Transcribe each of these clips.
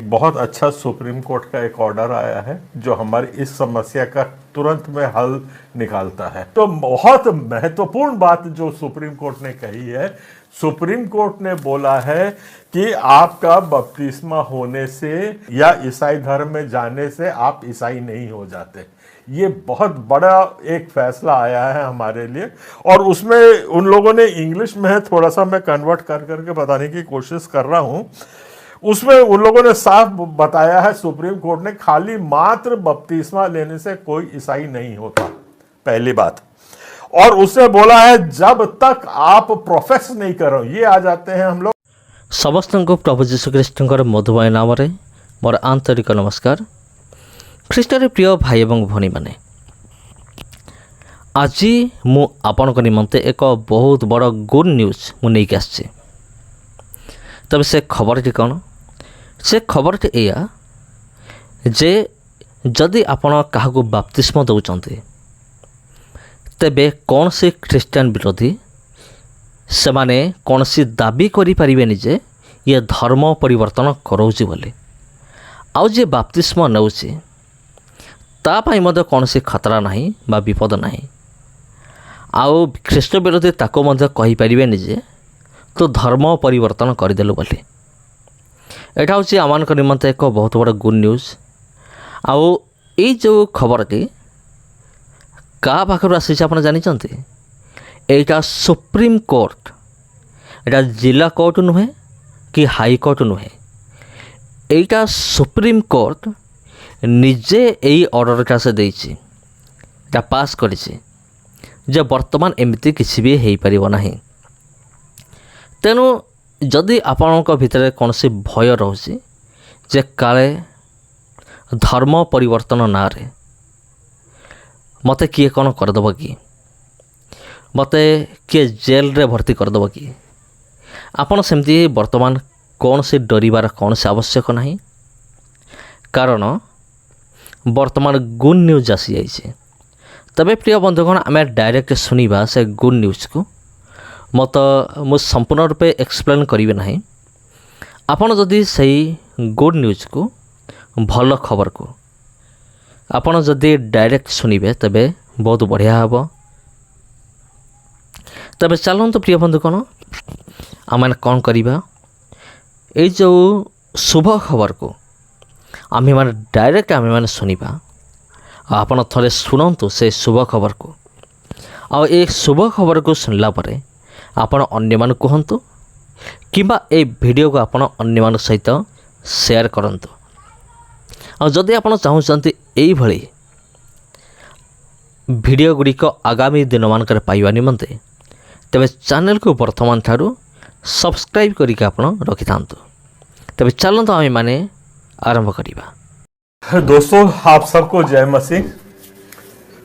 एक बहुत अच्छा सुप्रीम कोर्ट का एक ऑर्डर आया है जो हमारी इस समस्या का तुरंत में हल निकालता है। तो बहुत महत्वपूर्ण बात जो सुप्रीम कोर्ट ने कही है, सुप्रीम कोर्ट ने बोला है कि आपका बपतिस्मा होने से या ईसाई धर्म में जाने से आप ईसाई नहीं हो जाते। ये बहुत बड़ा एक फैसला आया है हमारे लिए, और उसमें उन लोगों ने इंग्लिश में है, थोड़ा सा मैं कन्वर्ट कर करके बताने की कोशिश कर रहा हूं। उसमें उन लोगों ने साफ बताया है, सुप्रीम कोर्ट ने, खाली मात्र बपतिस्मा लेने से कोई ईसाई नहीं होता, पहली बात। और उसने बोला है जब तक आप प्रोफेस नहीं करो, ये आ जाते हैं हम लोग। समस्त को प्रभु जीशु ख्रीष्टर मधुमय नाम मोर आंतरिक नमस्कार। ख्रीष्टर प्रिय भाई एवं भनी माने, आज मु आपण निमंते एक बहुत बड़ गुड न्यूज मुझे आसी। तब से खबरटी कौन? से खबरटी या जे जदि आपण क्या बाप्तिस्म दौरान तेबे कौन से ख्रीस्टान विरोधी से माने कौन सी दाबी करें जे ये धर्म परिवर्तन करोची बोली। आउ जे बाप्तिस्म नौची तापाई मध्य कौन सी खतरा नहीं बा विपद नहीं। आउ ख्रीष्ट विरोधी ताको मध्य कहि परिबेनि जे तो धर्म परिवर्तन करदेलु बोली। एटा होची आमान निमंते एक बहुत बड़ा गुड न्यूज। आउ ये जो खबरटी का पाखर आसी आप जानते? एटा सुप्रीम कोर्ट, एटा जिला कोर्ट नुहे कि हाई कोर्ट नुहे, एटा सुप्रीम कोर्ट निजे यही ऑर्डरटा से देछि, एटा पास करिछि जे वर्तमान एमती किसी भी हो पारिबो नाही। तेणु जदि आपणक भितर कौन सी भय रोचे जे काले धर्म परिवर्तन ना रे मते किए कौन करदेव कि, मते किए जेल रे भर्ती करदेव कि, आपण सेमती वर्तमान कौन से डरिबार कौन से आवश्यक नहीं। कारण वर्तमान गुड न्यूज आसी जाइए। तबे प्रिय बंधुगण आम डायरेक्ट सुनिबा से गुड न्यूज को। मत मु संपूर्ण रूपे एक्सप्लेन करिवे नहीं। आपण जदि सही गुड न्यूज को, भल खबर को आपण जदि डायरेक्ट सुनिबे तबे बहुत बढ़िया हबो। तबे चलନ୍ତୁ प्रिय बंधुगण आम कौन करिबा, ए जो शुभ खबर को आम मैंने डायरेक्ट आम मैंने सुनिबा। आपण थरे शुणु से शुभ खबर को। आ ए शुभ खबर को सुनला परे आपण अन्य मान कहतु किंबा ए वीडियो को आपण अन्य मान सहित शेयर करंतु। आ जदि आपण चाहूचंती एई भली वीडियो गुड़िक आगामी दिन मानकर पाइबा निमंते तेबे चैनल को वर्तमान ठारू सब्सक्राइब करके आपण रखि थांतु। तबे चलंतु आमे माने आरंभ करिबा। दोस्तों, आप सबको जय मसीह।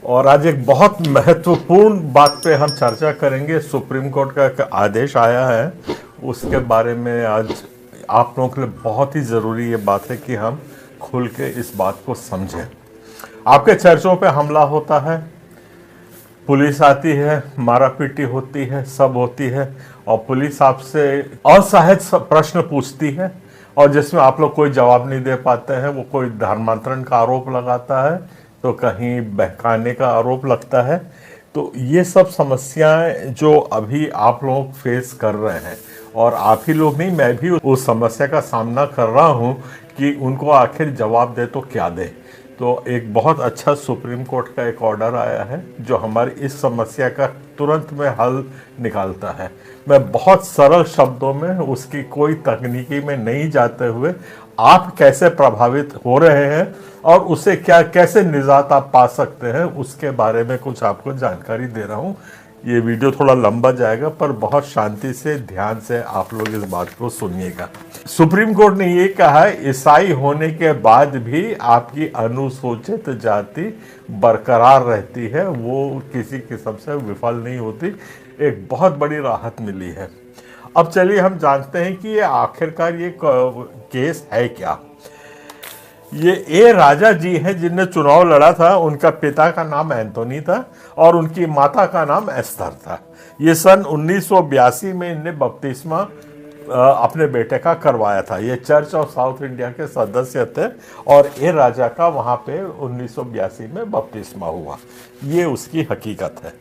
और आज एक बहुत महत्वपूर्ण बात पे हम चर्चा करेंगे। सुप्रीम कोर्ट का एक आदेश आया है, उसके बारे में आज आप लोगों के लिए बहुत ही ज़रूरी ये बात है कि हम खुल के इस बात को समझें। आपके चर्चों पे हमला होता है, पुलिस आती है, मारा पीटी होती है, सब होती है, और पुलिस आपसे असहज प्रश्न पूछती है और जिसमें आप लोग कोई जवाब नहीं दे पाते हैं। वो कोई धर्मांतरण का आरोप लगाता है तो कहीं बहकाने का आरोप लगता है। तो ये सब समस्याएं जो अभी आप लोग फेस कर रहे हैं, और आप ही लोग नहीं, मैं भी उस समस्या का सामना कर रहा हूं कि उनको आखिर जवाब दे तो क्या दे। तो एक बहुत अच्छा सुप्रीम कोर्ट का एक ऑर्डर आया है जो हमारी इस समस्या का तुरंत में हल निकालता है। मैं बहुत सरल शब्दों में, उसकी कोई तकनीकी में नहीं जाते हुए, आप कैसे प्रभावित हो रहे हैं और उससे क्या कैसे निजात आप पा सकते हैं उसके बारे में कुछ आपको जानकारी दे रहा हूं। ये वीडियो थोड़ा लंबा जाएगा, पर बहुत शांति से, ध्यान से आप लोग इस बात को सुनिएगा। सुप्रीम कोर्ट ने ये कहा है, ईसाई होने के बाद भी आपकी अनुसूचित जाति बरकरार रहती है, वो किसी किस्म से विफल नहीं होती। एक बहुत बड़ी राहत मिली है। अब चलिए हम जानते हैं कि ये आखिरकार ये केस है क्या। ये ए राजा जी हैं जिनने चुनाव लड़ा था। उनका पिता का नाम एंथोनी था और उनकी माता का नाम एस्थर था। ये सन 1982 में इनने बपतिस्मा अपने बेटे का करवाया था। ये चर्च ऑफ साउथ इंडिया के सदस्य थे और ये राजा का वहां पे 1982 में बपतिस्मा हुआ। ये उसकी हकीकत है।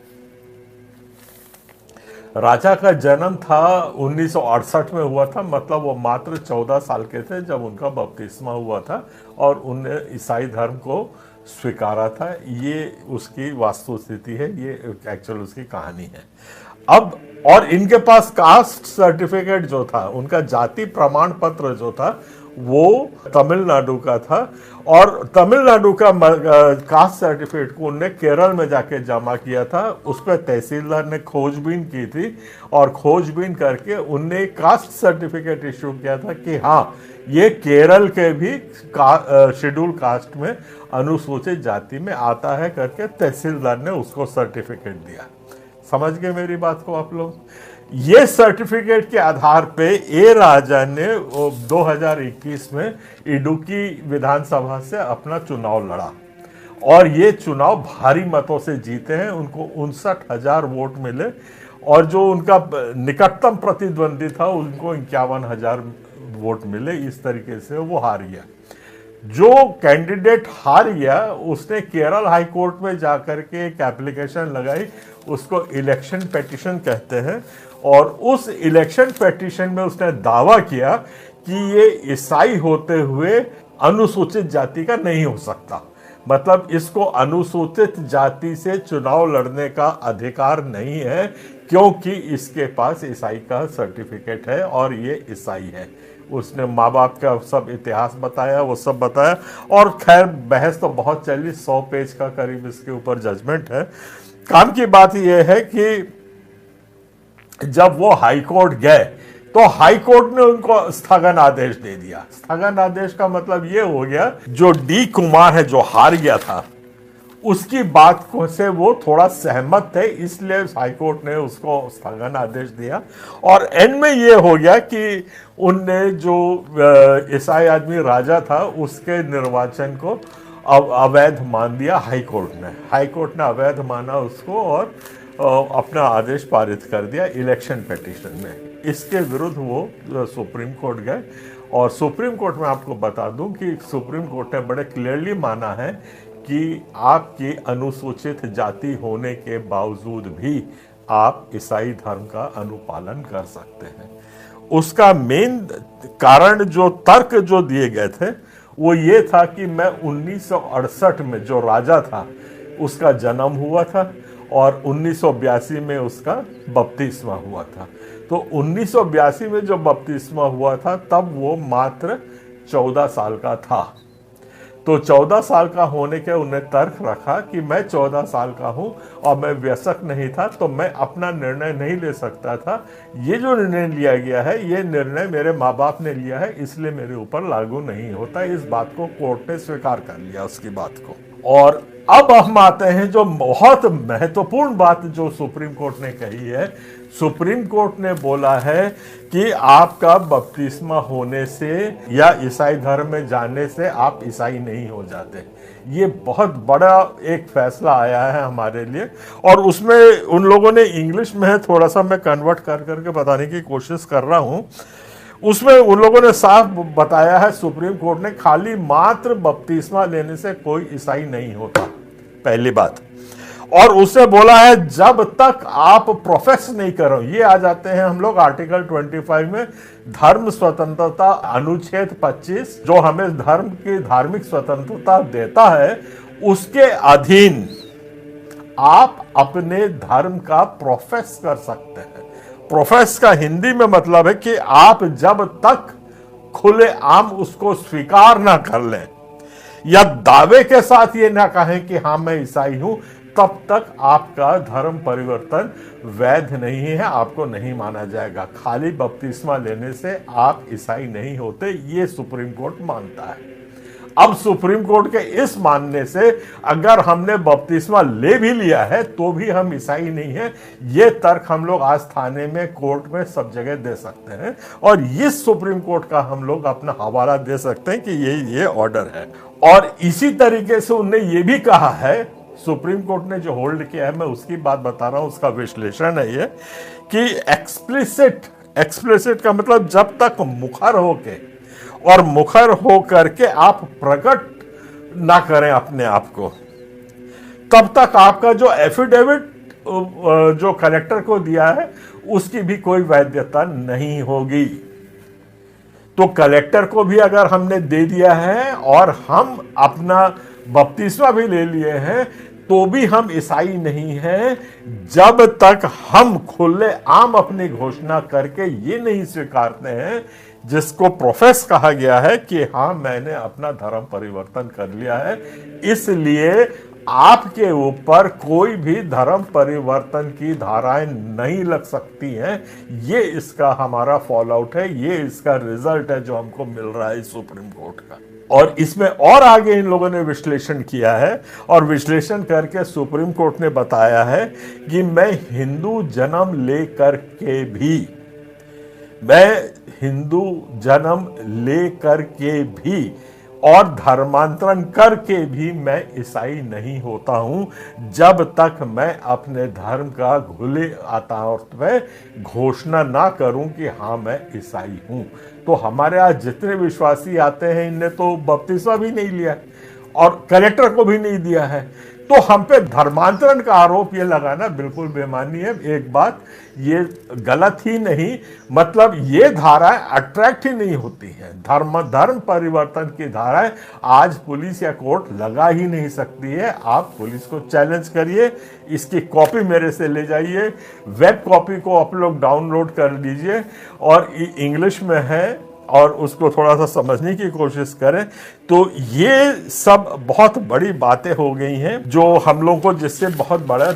राजा का जन्म था 1968 में हुआ था, मतलब वो मात्र 14 साल के थे जब उनका बपतिस्मा हुआ था और उन्हें ईसाई धर्म को स्वीकारा था। ये उसकी वास्तुस्थिति है, ये एक्चुअल उसकी कहानी है। अब और इनके पास कास्ट सर्टिफिकेट जो था, उनका जाति प्रमाण पत्र जो था, वो तमिलनाडु का था और तमिलनाडु का कास्ट सर्टिफिकेट को उनने केरल में जाके जमा किया था। उस पर तहसीलदार ने खोजबीन की थी और खोजबीन करके उनने कास्ट सर्टिफिकेट इशू किया था कि हाँ, ये केरल के भी शेड्यूल कास्ट में अनुसूचित जाति में आता है करके तहसीलदार ने उसको सर्टिफिकेट दिया। समझ गए मेरी बात को आप लोग? ये सर्टिफिकेट के आधार पे ए राजा ने 2021 में इडुक्की विधानसभा से अपना चुनाव लड़ा और ये चुनाव भारी मतों से जीते हैं। उनको 59,000 वोट मिले और जो उनका निकटतम प्रतिद्वंदी था उनको 51,000 वोट मिले। इस तरीके से वो हार गया। जो कैंडिडेट हार गया उसने केरल हाई कोर्ट में जाकर के एक एप्लीकेशन लगाई, उसको इलेक्शन पेटिशन कहते हैं, और उस इलेक्शन पेटिशन में उसने दावा किया कि ये ईसाई होते हुए अनुसूचित जाति का नहीं हो सकता। मतलब इसको अनुसूचित जाति से चुनाव लड़ने का अधिकार नहीं है क्योंकि इसके पास ईसाई का सर्टिफिकेट है और ये ईसाई है। उसने माँ बाप का सब इतिहास बताया, वो सब बताया और खैर बहस तो बहुत चली, 100 पेज का करीब इसके ऊपर जजमेंट है। काम की बात यह है कि जब वो हाई कोर्ट गए तो हाई कोर्ट ने उनको स्थगन आदेश दे दिया। स्थगन आदेश का मतलब ये हो गया, जो डी कुमार है जो हार गया था उसकी बात को से वो थोड़ा सहमत थे, इसलिए हाई कोर्ट ने उसको स्थगन आदेश दिया और एंड में ये हो गया कि उनने जो ईसाई आदमी राजा था उसके निर्वाचन को अवैध मान दिया हाई कोर्ट ने। हाई कोर्ट ने अवैध माना उसको और अपना आदेश पारित कर दिया इलेक्शन पेटिशन में। इसके विरुद्ध वो सुप्रीम कोर्ट गए और सुप्रीम कोर्ट में आपको बता दूं कि सुप्रीम कोर्ट ने बड़े क्लियरली माना है कि आपकी अनुसूचित जाति होने के बावजूद भी आप ईसाई धर्म का अनुपालन कर सकते हैं। उसका मेन कारण, जो तर्क जो दिए गए थे वो ये था कि मैं 1968 में जो राजा था उसका जन्म हुआ था और 1982 में उसका बपतिस्मा हुआ था। तो 1982 में जो बपतिस्मा हुआ था तब वो मात्र 14 साल का था। तो 14 साल का होने के उन्हें तर्क रखा कि मैं 14 साल का हूं और मैं वयस्क नहीं था तो मैं अपना निर्णय नहीं ले सकता था। ये जो निर्णय लिया गया है ये निर्णय मेरे माँ बाप ने लिया है, इसलिए मेरे ऊपर लागू नहीं होता। इस बात को कोर्ट ने स्वीकार कर लिया उसकी बात को। और अब हम आते हैं जो बहुत महत्वपूर्ण बात जो सुप्रीम कोर्ट ने कही है। सुप्रीम कोर्ट ने बोला है कि आपका बपतिस्मा होने से या ईसाई धर्म में जाने से आप ईसाई नहीं हो जाते। ये बहुत बड़ा एक फैसला आया है हमारे लिए और उसमें उन लोगों ने इंग्लिश में है, थोड़ा सा मैं कन्वर्ट कर करके बताने की कोशिश कर रहा हूं। उसमें उन लोगों ने साफ बताया है, सुप्रीम कोर्ट ने, खाली मात्र बपतिस्मा लेने से कोई ईसाई नहीं होता, पहली बात। और उससे बोला है जब तक आप प्रोफेस नहीं करो, ये आ जाते हैं हम लोग आर्टिकल 25 में, धर्म स्वतंत्रता अनुच्छेद 25 जो हमें धर्म की धार्मिक स्वतंत्रता देता है, उसके अधीन आप अपने धर्म का प्रोफेस कर सकते हैं। प्रोफेस का हिंदी में मतलब है कि आप जब तक खुले आम उसको स्वीकार ना कर लें या दावे के साथ ये ना कहें कि हाँ मैं ईसाई हूं, तब तक आपका धर्म परिवर्तन वैध नहीं है, आपको नहीं माना जाएगा। खाली बपतिस्मा लेने से आप ईसाई नहीं होते, ये सुप्रीम कोर्ट मानता है। अब सुप्रीम कोर्ट के इस मानने से अगर हमने बपतिस्मा ले भी लिया है तो भी हम ईसाई नहीं हैं, ये तर्क हम लोग आज थाने में, कोर्ट में, सब जगह दे सकते हैं और इस सुप्रीम कोर्ट का हम लोग अपना हवाला दे सकते हैं कि ये ऑर्डर है। और इसी तरीके से उन्होंने ये भी कहा है, सुप्रीम कोर्ट ने जो होल्ड किया है, मैं उसकी बात बता रहा हूं, उसका विश्लेषण है ये कि एक्सप्लिसिट का मतलब जब तक मुखर होके और मुखर हो करके आप प्रकट ना करें अपने आप को, तब तक आपका जो एफिडेविट जो कलेक्टर को दिया है उसकी भी कोई वैधता नहीं होगी। तो कलेक्टर को भी अगर हमने दे दिया है और हम अपना बपतिस्मा भी ले लिए हैं तो भी हम ईसाई नहीं हैं जब तक हम खुले आम अपनी घोषणा करके ये नहीं स्वीकारते हैं, जिसको प्रोफेस कहा गया है कि हाँ मैंने अपना धर्म परिवर्तन कर लिया है, इसलिए आपके ऊपर कोई भी धर्म परिवर्तन की धाराएं नहीं लग सकती हैं। ये इसका हमारा फॉल आउट है, ये इसका रिजल्ट है जो हमको मिल रहा है सुप्रीम कोर्ट का। और इसमें और आगे इन लोगों ने विश्लेषण किया है और विश्लेषण करके सुप्रीम कोर्ट ने बताया है कि मैं हिंदू जन्म लेकर के भी और धर्मांतरण करके भी मैं ईसाई नहीं होता हूं जब तक मैं अपने धर्म का खुले तौर पे घोषणा ना करूं कि हाँ मैं ईसाई हूं। तो हमारे यहाँ जितने विश्वासी आते हैं इनने तो बपतिस्मा भी नहीं लिया और कलेक्टर को भी नहीं दिया है, तो हम पे धर्मांतरण का आरोप ये लगाना बिल्कुल बेमानी है। एक बात ये गलत ही नहीं, मतलब ये धाराएं अट्रैक्ट ही नहीं होती हैं। धर्म परिवर्तन की धाराएं आज पुलिस या कोर्ट लगा ही नहीं सकती है। आप पुलिस को चैलेंज करिए, इसकी कॉपी मेरे से ले जाइए, वेब कॉपी को आप लोग डाउनलोड कर लीजिए और इंग्लिश में है और उसको थोड़ा सा समझने की कोशिश करें। तो ये सब बहुत बड़ी बातें हो गई हैं जो हम लोग को जिससे बहुत बड़ा